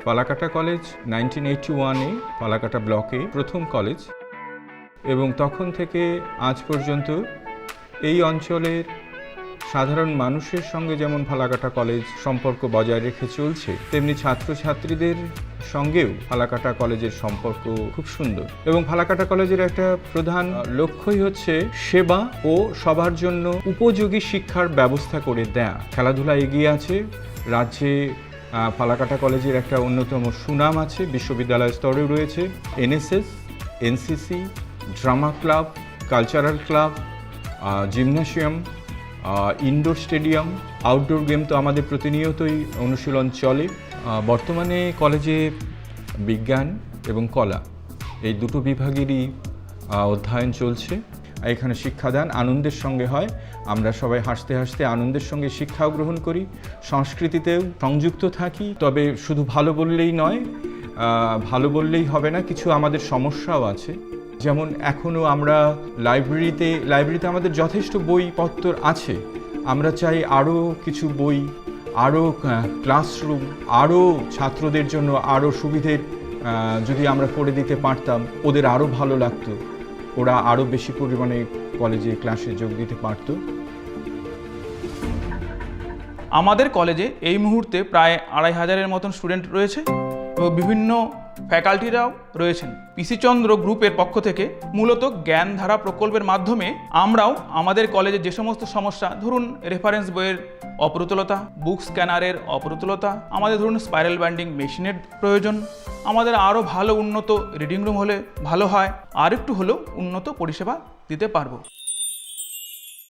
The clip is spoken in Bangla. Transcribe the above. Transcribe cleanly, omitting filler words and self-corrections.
ফালাকাটা কলেজ 1981-এ ফালাকাটা ব্লকে প্রথম কলেজ এবং তখন থেকে আজ পর্যন্ত এই অঞ্চলের সাধারণ মানুষের সঙ্গে যেমন ফালাকাটা কলেজ সম্পর্ক বজায় রেখে চলছে, তেমনি ছাত্রছাত্রীদের সঙ্গেও ফালাকাটা কলেজের সম্পর্ক খুব সুন্দর। এবং ফালাকাটা কলেজের একটা প্রধান লক্ষ্যই হচ্ছে সেবা ও সবার জন্য উপযোগী শিক্ষার ব্যবস্থা করে দেয়া। খেলাধুলা এগিয়ে আছে, রাজ্যে ফালাকাটা কলেজের একটা অন্যতম সুনাম আছে, বিশ্ববিদ্যালয় স্তরেও রয়েছে NSS, NCC, drama club, cultural club, gymnasium, indoor stadium, outdoor game তো আমাদের প্রতিনিয়তই অনুশীলন চলে। বর্তমানে কলেজে বিজ্ঞান এবং কলা এই দুটো বিভাগেরই অধ্যয়ন চলছে। এখানে শিক্ষাদান আনন্দের সঙ্গে হয়, আমরা সবাই হাসতে হাসতে আনন্দের সঙ্গে শিক্ষাও গ্রহণ করি, সংস্কৃতিতেও সংযুক্ত থাকি। তবে শুধু ভালো বললেই নয়, ভালো বললেই হবে না, কিছু আমাদের সমস্যাও আছে। যেমন এখনও আমরা লাইব্রেরিতে আমাদের যথেষ্ট বইপত্র আছে, আমরা চাই আরও কিছু বই, আরও ক্লাসরুম, আরও ছাত্রদের জন্য আরও সুবিধের যদি আমরা করে দিতে পারতাম, ওদের আরও ভালো লাগতো, ওরা আরও বেশি পরিমাণে কলেজে ক্লাসে যোগ দিতে পারত। আমাদের কলেজে এই মুহূর্তে প্রায় 2500-এর মতন স্টুডেন্ট রয়েছে এবং বিভিন্ন ফ্যাকাল্টিরাও রয়েছেন। পিসি চন্দ্র গ্রুপের পক্ষ থেকে মূলত জ্ঞানধারা প্রকল্পের মাধ্যমে আমরাও আমাদের কলেজে যে সমস্ত সমস্যা, ধরুন রেফারেন্স বইয়ের অপ্রতুলতা, বুক স্ক্যানারের অপ্রতুলতা, আমাদের ধরুন স্পাইরাল বাইন্ডিং মেশিনের প্রয়োজন, আমাদের আরও ভালো উন্নত রিডিং রুম হলে ভালো হয়, আর একটু হলেও উন্নত পরিষেবা দিতে পারবো।